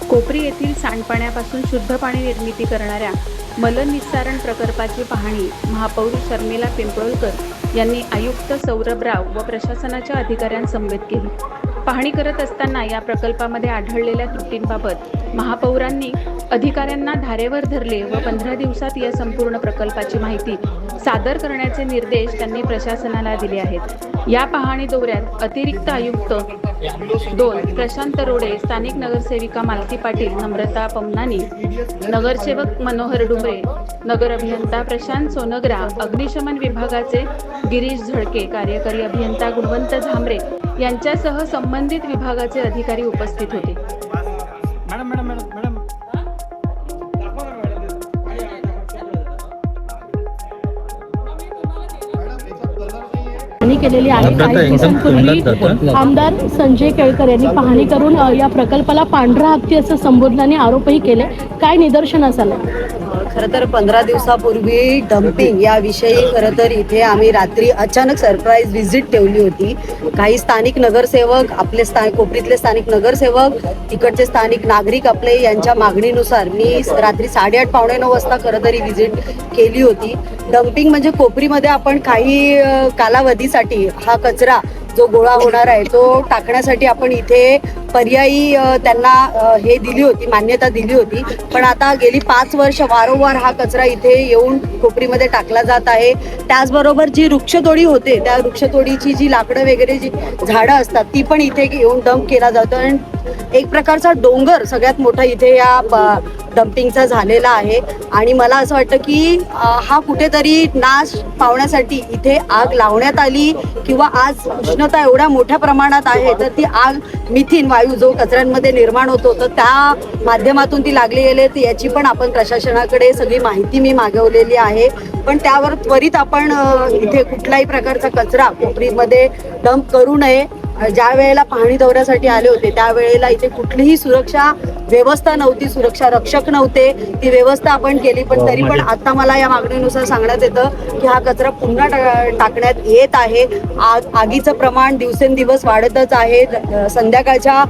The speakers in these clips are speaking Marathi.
कोपरी येथील सांडपाण्यापासून शुद्ध पाणी निर्मिती करणाऱ्या मलनिस्सारण प्रकल्पाची पाहणी महापौर शर्मिला पिंपळकर यांनी आयुक्त सौरभ राव व प्रशासनाच्या अधिकाऱ्यांसमवेत केली। पाहणी करत असताना या प्रकल्पामध्ये आढळलेल्या त्रुटींबाबत महापौरांनी अधिकाऱ्यांना धारेवर धरले व 15 दिवसात या संपूर्ण प्रकल्पाची माहिती सादर करण्याचे निर्देश त्यांनी प्रशासनाला दिले आहेत। या पाहणी दौऱ्यात अतिरिक्त आयुक्त 2 प्रशांत रोडे, स्थानिक नगरसेविका मालती पाटील, नम्रता पमनानी, नगरसेवक मनोहर डुंबरे, नगर अभियंता प्रशांत सोनग्रा, अग्निशमन विभागाचे गिरीश झळके, कार्यकारी अभियंता गुणवंत झांबरे यांच्यासह संबंधित विभागाचे अधिकारी उपस्थित होते। केलेली आहे। काही दिवसांपूर्वी आमदार संजय केळकर यांनी पाहणी करून या प्रकल्पाला पांढरा हत्ती असं संबोधनाने आरोपही केले। काय निदर्शनास आलं? खरं तर 15 दिवसापूर्वी डम्पिंग याविषयी खरं तर इथे आम्ही रात्री अचानक सरप्राईज व्हिजिट ठेवली होती। काही स्थानिक नगरसेवक, आपले कोपरीतले स्थानिक नगरसेवक, तिकडचे स्थानिक नागरिक आपले यांच्या मागणीनुसार मी रात्री 8:30 पावणे 9 वाजता खरं तरी व्हिजिट केली होती। डम्पिंग म्हणजे कोपरीमध्ये आपण काही कालावधीसाठी हा कचरा जो गोळा होणार आहे तो टाकण्यासाठी आपण इथे पर्यायी त्यांना हे दिली होती, मान्यता दिली होती। पण आता गेली 5 वर्ष वारंवार हा कचरा इथे येऊन कोपरीमध्ये टाकला जात आहे। त्याचबरोबर जी वृक्षतोडी होते, त्या वृक्षतोडीची जी लाकडं वगैरे जी झाडं असतात ती पण इथे येऊन डंप केला जातो आणि एक प्रकारचा डोंगर सगळ्यात मोठा इथे या डम्पिंगचा झालेला आहे। आणि मला असं वाटतं की हा कुठेतरी नाश पावण्यासाठी इथे आग लावण्यात आली किंवा आज उष्णता एवढ्या मोठ्या प्रमाणात आहे तर ती आग मिथेन वायू जो कचऱ्यांमध्ये निर्माण होतो तर त्या माध्यमातून ती लागली गेली। तर याची पण आपण प्रशासनाकडे सगळी माहिती मी मागवलेली आहे। पण त्यावर त्वरित आपण इथे कुठल्याही प्रकारचा कचरा कोपरीमध्ये डंप करू नये। ज्या वेळेला पाहणी दौऱ्यासाठी आले होते त्यावेळेला इथे कुठलीही सुरक्षा व्यवस्था नव्हती, सुरक्षा रक्षक नव्हते, ती व्यवस्था आपण केली। पण तरी पण आता मला या मागणीनुसार सांगण्यात येतं की हा कचरा पुन्हा टाकण्यात येत आहे। आगीचं प्रमाण दिवसेंदिवस वाढतच आहे। संध्याकाळच्या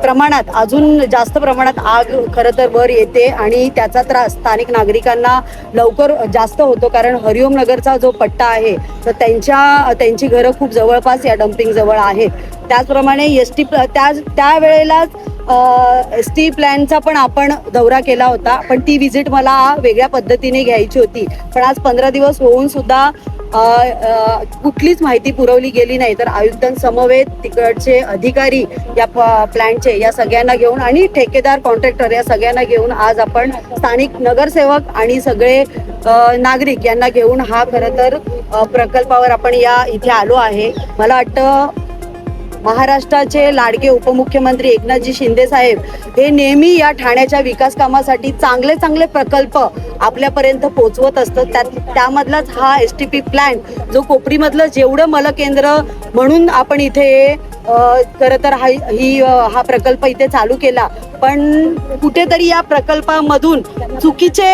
प्रमाणात अजून जास्त प्रमाणात आग खरं तर वर येते आणि त्याचा त्रास स्थानिक नागरिकांना लवकर जास्त होतो। कारण हरिओम नगरचा जो पट्टा आहे तर त्यांची घरं खूप जवळपास या डम्पिंग जवळ आहेत। त्याचप्रमाणे त्यावेळेला ST प्लॅनचा पण आपण दौरा केला होता, पण ती व्हिजिट मला वेगळ्या पद्धतीने घ्यायची होती। पण आज 15 दिवस होऊन सुद्धा कुठलीच माहिती पुरवली गेली नाही। तर आयुक्तांसमवेत तिकडचे अधिकारी या प्लॅनचे या सगळ्यांना घेऊन आणि ठेकेदार, कॉन्ट्रॅक्टर या सगळ्यांना घेऊन आज आपण स्थानिक नगरसेवक आणि सगळे नागरिक यांना घेऊन हा खरं तर प्रकल्पावर आपण या इथे आलो आहे। मला वाटतं महाराष्ट्राचे लाडके उपमुख्यमंत्री एकनाथजी शिंदे साहेब हे नेहमी या ठाण्याच्या विकास कामासाठी चांगले चांगले प्रकल्प आपल्यापर्यंत पोहोचवत असतात। त्यामधलाच हा STP प्लॅन जो कोपरीमधलं जेवढं मलकेंद्र म्हणून आपण इथे खरं तर हा प्रकल्प इथे चालू केला, पण कुठेतरी या प्रकल्पामधून चुकीचे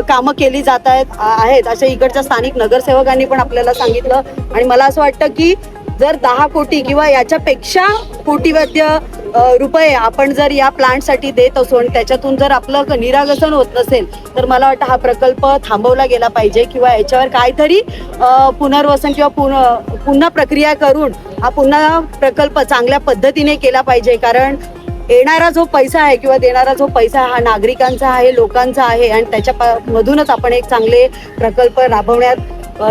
कामं केली जात आहेत असे इकडच्या स्थानिक नगरसेवकांनी पण आपल्याला सांगितलं। आणि मला असं वाटतं की जर 10 कोटी किंवा याच्यापेक्षा कोटीवध्य रुपये आपण जर या प्लांटसाठी देत असू आणि त्याच्यातून जर आपलं निरागसन होत नसेल तर मला वाटतं हा प्रकल्प थांबवला गेला पाहिजे किंवा याच्यावर काहीतरी पुनर्वसन किंवा पुन्हा प्रक्रिया करून हा पुन्हा प्रकल्प चांगल्या पद्धतीने केला पाहिजे। कारण येणारा जो पैसा आहे किंवा देणारा जो पैसा हा नागरिकांचा आहे, लोकांचा आहे आणि त्याच्या मधूनच आपण एक चांगले प्रकल्प राबवण्यात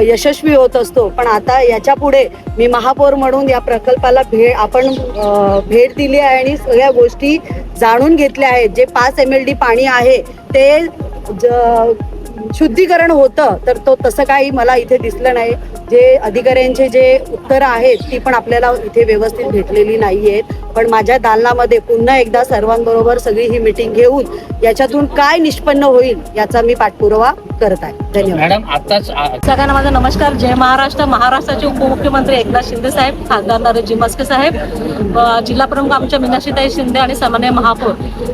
यशस्वी होत असतो। पण आता याच्या पुढे मी महापौर म्हणून या प्रकल्पाला भेट दिली आहे आणि सगळ्या गोष्टी जाणून घेतल्या आहेत। जे 5 MLD पाणी आहे ते शुद्धीकरण होतं तर तो तसं काही मला इथे दिसलं नाही। जे अधिकाऱ्यांचे जे उत्तरं आहेत ती पण आपल्याला इथे व्यवस्थित भेटलेली नाही आहेत। पण माझ्या दालनामध्ये पुन्हा एकदा सर्वांबरोबर सगळी ही मीटिंग घेऊन याच्यातून काय निष्पन्न होईल याचा मी पाठपुरावा करत आहे। धन्यवाद मॅडम। आताच सगळ्यांना माझा नमस्कार। जय महाराष्ट्र। महाराष्ट्राचे उपमुख्यमंत्री एकनाथ शिंदे साहेब, खासदार नरेशजी म्हस्के साहेब, जिल्हा प्रमुख आमच्या मीनाक्षीताई शिंदे आणि सन्माननीय महापौर,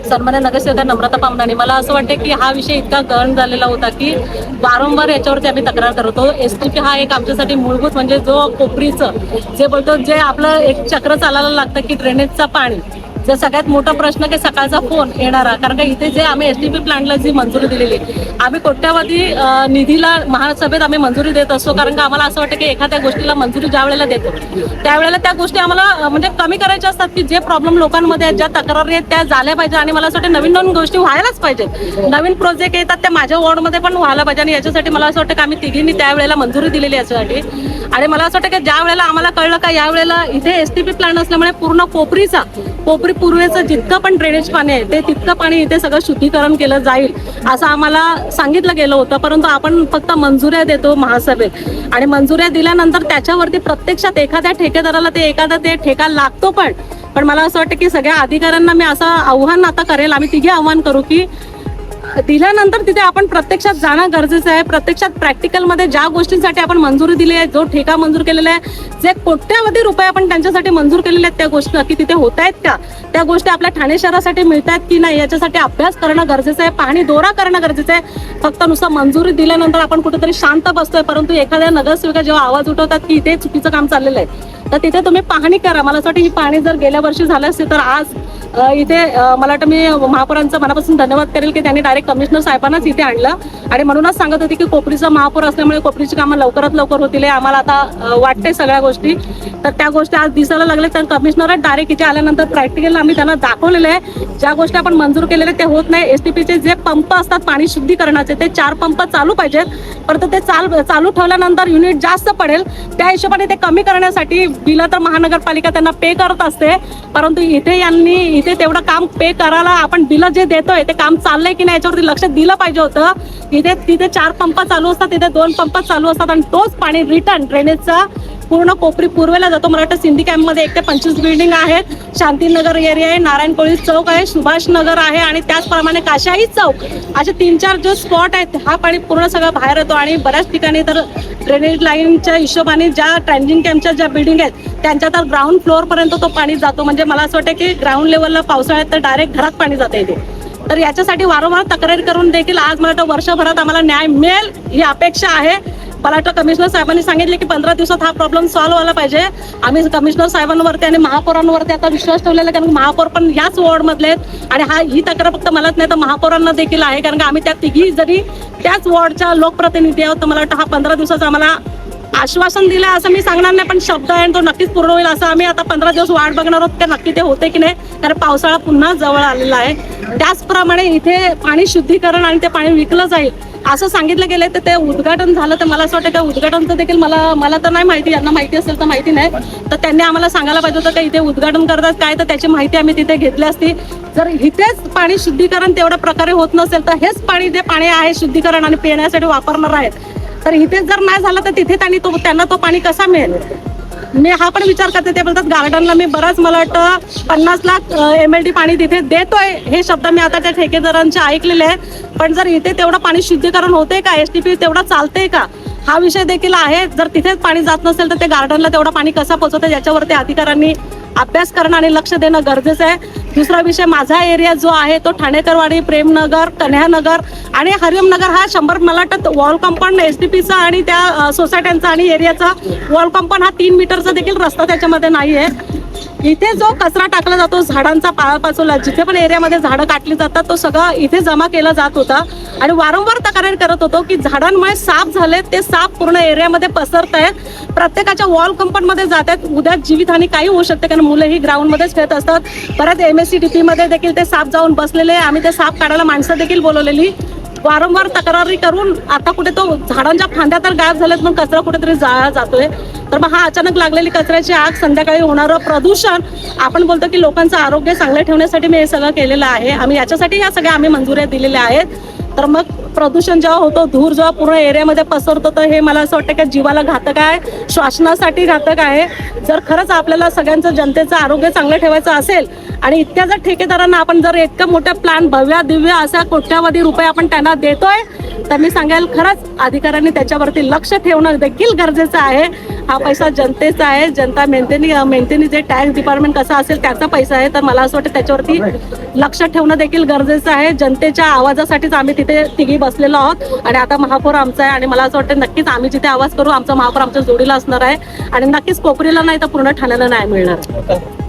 सन्माननीय नगरसेविका नम्रता पमनानी। मला असं वाटतं की हा विषय इतका गहन झालेला होता की वारंवार याच्यावरती आम्ही तक्रार करत होतो। STP हा एक आमच्यासाठी मूलभूत म्हणजे जो कोपरीचं जे बोलतो जे आपलं एक चक्र चालायला लागतं की ड्रेनेजचं पाणी जर सगळ्यात मोठा प्रश्न की सकाळचा फोन येणारा, कारण का इथे जे आम्ही एसटीपी प्लांटला जी मंजुरी दिलेली, आम्ही कोट्यावधी निधीला महासभेत आम्ही मंजुरी देत असतो, कारण का आम्हाला असं वाटतं की एखाद्या गोष्टीला मंजुरी ज्या वेळेला देतो त्यावेळेला त्या गोष्टी आम्हाला म्हणजे कमी करायच्या असतात, की जे प्रॉब्लेम लोकांमध्ये आहेत, ज्या तक्रारी आहेत त्या झाल्या पाहिजे. आणि मला असं वाटतं नवीन नवीन गोष्टी व्हायलाच पाहिजेत, नवीन प्रोजेक्ट येतात त्या माझ्या वॉर्डमध्ये पण व्हायला पाहिजे. आणि याच्यासाठी मला असं वाटतं की आम्ही तिघींनी त्यावेळेला मंजुरी दिलेली याच्यासाठी. आणि मला असं वाटतं की ज्या वेळेला आम्हाला कळलं का यावेळेला इथे एसटीपी प्लांट असल्यामुळे पूर्ण कोपरी पूर्वेचं जितकं पण ड्रेनेज पाणी आहे ते तितकं पाणी इथे सगळं शुद्धीकरण केलं जाईल असं आम्हाला सांगितलं गेलं होतं. परंतु आपण फक्त मंजुऱ्या देतो महासभेत, आणि मंजुऱ्या दिल्यानंतर त्याच्यावरती प्रत्यक्षात एखाद्या ठेकेदाराला ते ठेका लागतो. पण मला असं वाटतं की सगळ्या अधिकाऱ्यांना मी असं आव्हान आता करेल, आम्ही तिघे आव्हान करू की दिल्यानंतर तिथे आपण प्रत्यक्षात जाणं गरजेचं आहे. प्रत्यक्षात प्रॅक्टिकलमध्ये ज्या गोष्टींसाठी आपण मंजुरी दिली आहे, जो ठेका मंजूर केलेला आहे, जे कोट्यावधी रुपये आपण त्यांच्यासाठी मंजूर केलेले आहेत, त्या गोष्टी नक्की तिथे होत आहेत का, त्या गोष्टी आपल्या ठाणे शहरासाठी मिळत आहेत की नाही, याच्यासाठी अभ्यास करणं गरजेचं आहे, पाहणी दौरा करणं गरजेचं आहे. फक्त नुसतं मंजुरी दिल्यानंतर आपण कुठेतरी शांत बसतोय, परंतु एखाद्या नगरसेविका जेव्हा आवाज उठवतात की इथे चुकीचं काम चाललेलं आहे, तर तिथे तुम्ही पाहणी करा. मला असं वाटतं ही पाहणी जर गेल्या वर्षी झालं असते तर आज इथे मला वाटतं मी महापौरांचं मनापासून धन्यवाद करेल की त्यांनी डायरेक्ट कमिशनर साहेबांनाच इथे आणलं. आणि म्हणूनच सांगत होती की कोपरीचा महापौर असल्यामुळे कोपरीची कामं लवकरात लवकर होतील, आम्हाला आता वाटते सगळ्या गोष्टी. तर त्या गोष्टी आज दिसायला लागल्या. तर कमिशनर डायरेक्ट इथे आल्यानंतर प्रॅक्टिकल आम्ही त्यांना दाखवलेलं आहे, ज्या गोष्टी आपण मंजूर केलेल्या ते होत नाही. एसटीपीचे जे पंप असतात पाणी शुद्धीकरणाचे ते 4 पंप चालू पाहिजेत, परंतु ते चालू ठेवल्यानंतर युनिट जास्त पडेल, त्या हिशोबाने ते कमी करण्यासाठी बिलं तर महानगरपालिका त्यांना पे करत असते. परंतु इथे तेवढं काम पे करायला आपण बिलं जे देतोय ते काम चाललंय की नाही याच्यावरती लक्ष दिलं पाहिजे होतं. तिथे 4 पंप चालू असतात, तिथे 2 पंप चालू असतात, आणि तोच पाणी रिटर्न ड्रेनेजचा पूर्ण कोपरी पूर्वेला जातो. मला वाटतं सिंधी कॅम्पमध्ये 1 ते 25 बिल्डिंग आहेत, शांतीनगर एरिया आहे, नारायण कोळी चौक आहे, सुभाष नगर आहे, आणि त्याचप्रमाणे काशाही चौक, असे 3-4 जो स्पॉट आहेत, हा पाणी पूर्ण सगळं बाहेर येतो. आणि बऱ्याच ठिकाणी तर ड्रेनेज लाईनच्या हिशोबाने ज्या ट्रान्झिंग कॅम्पच्या ज्या बिल्डिंग आहेत त्यांच्या तर ग्राउंड फ्लोअर पर्यंत तो पाणी जातो. म्हणजे मला असं वाटतं की ग्राउंड लेवलला पावसाळ्यात तर डायरेक्ट घरात पाणी जाते इथे. तर याच्यासाठी वारंवार तक्रारी करून देखील आज मला वाटतं वर्षभरात आम्हाला न्याय मिळेल ही अपेक्षा आहे. मला वाटतं कमिशनर साहेबांनी सांगितले की 15 दिवसात हा प्रॉब्लेम सॉल्व्ह व्हायला पाहिजे. आम्ही कमिशनर साहेबांवरती आणि महापौरांवरती आता विश्वास ठेवलेला आहे, कारण महापौर पण याच वॉर्डमधले आहेत. आणि ही तक्रार फक्त मलाच नाही तर महापौरांना देखील आहे, कारण आम्ही त्या तिघी जरी त्याच वॉर्डच्या लोकप्रतिनिधी आहोत. तर मला वाटतं हा 15 दिवसाचा आम्हाला आश्वासन दिलं असं मी सांगणार नाही, पण शब्द आहे तो नक्कीच पूर्ण होईल असं आम्ही आता 15 दिवस वाट बघणार आहोत, की नक्की ते होते की नाही, कारण पावसाळा पुन्हा जवळ आलेला आहे. त्याचप्रमाणे इथे पाणी शुद्धीकरण आणि ते पाणी विकलं जाईल असं सांगितलं गेलं. तर ते उद्घाटन झालं, तर मला असं वाटतं की उद्घाटनचं देखील मला तर नाही माहिती, यांना माहिती असेल तर माहिती नाही, तर त्यांनी आम्हाला सांगायला पाहिजे होतं की इथे उद्घाटन करतात काय, तर त्याची माहिती आम्ही तिथे घेतली असती. जर इथेच पाणी शुद्धीकरण तेवढ्या प्रकारे होत नसेल तर हेच पाणी जे पाणी आहे शुद्धीकरण आणि पिण्यासाठी वापरणार आहेत, तर इथेच जर नाही झालं तर तिथे त्यांना तो पाणी कसा मिळेल. मी हा पण विचार करते, ते बोलतात गार्डनला मी बराच मला वाटतं 50 लाख MLD पाणी तिथे देतोय, हे शब्द मी आता त्या ठेकेदारांचे ऐकलेले आहेत. पण जर इथे तेवढं पाणी शुद्धीकरण होते का, एसटीपी तेवढं चालते का, हा विषय देखील आहे. जर तिथेच पाणी जात नसेल तर ते गार्डनला तेवढं पाणी कसं पोहोचवतं याच्यावरती अधिकाऱ्यांनी अभ्यास करणं आणि लक्ष देणं गरजेचं आहे. दुसरा विषय, माझा एरिया जो आहे तो ठाणेकरवाडी, प्रेमनगर, कन्ह्यानगर आणि हरिओमनगर हा 100 मला वाटतं वॉल कंपाऊंड एसटीपीचा आणि त्या सोसायट्यांचा आणि एरियाचा वॉल कंपाऊंड हा 3 मीटरचा देखील रस्ता त्याच्यामध्ये नाही आहे. इथे जो कचरा टाकला जातो झाडांचा पालापाचोला, जिथे पण एरियामध्ये झाडं काटली जातात तो सगळं इथे जमा केला जात होता. आणि वारंवार तक्रार करत होतो की झाडांमुळे साप झाले, ते साप पूर्ण एरियामध्ये पसरत आहेत, प्रत्येकाच्या वॉल कंपाऊंडमध्ये जात आहेत. उद्या जीवितहानी काही होऊ शकते, कारण मुलं ही ग्राउंडमध्येच खेळत असतात. परत MSCDP मध्ये देखील ते साप जाऊन बसलेले, आम्ही ते साप काढायला माणसं देखील बोलवलेली. वारंवार तक्रारी करून आता कुठे तो झाडांच्या फांद्या तर गायब झाल्यात, पण कचरा कुठेतरी जाळला जातोय. तर मग हा अचानक लागलेली कचऱ्याची आग, संध्याकाळी होणारं प्रदूषण, आपण बोलतो की लोकांचं आरोग्य चांगलं ठेवण्यासाठी मी हे सगळं केलेलं आहे. आम्ही याच्यासाठी ह्या सगळ्या आम्ही मंजुऱ्या दिलेल्या आहेत. तर मग प्रदूषण जेव्हा होतो, धूर जेव्हा पूर्ण एरियामध्ये पसरतो, तर हे मला असं वाटतं की जीवाला घातक आहे, श्वासनासाठी घातक आहे. जर खरंच आपल्याला सगळ्यांचं जनतेचं आरोग्य चांगलं ठेवायचं असेल आणि इतक्या जर ठेकेदारांना आपण जर इतकं मोठं प्लॅन भव्य दिव्य असा कोट्यावधी रुपये आपण त्यांना देतोय, तर मी सांगेल खरंच अधिकाऱ्यांनी त्याच्यावरती लक्ष ठेवणं देखील गरजेचं आहे. हा पैसा जनतेचा आहे, जनता मेंटेनी जे टॅक्स डिपार्टमेंट कसं असेल त्याचा पैसा आहे. तर मला असं वाटतं त्याच्यावरती लक्ष ठेवणं देखील गरजेचं आहे. जनतेच्या आवाजासाठीच आम्ही तिथे तिघी बसलेलो आहोत आणि आता महापौर आमचा आहे. आणि मला असं वाटतं नक्कीच आम्ही जिथे आवाज करू आमचा महापौर आमच्या जोडीला असणार आहे आणि नक्कीच कोपरीला नाही तर पूर्ण ठाण्याला नाही मिळणार.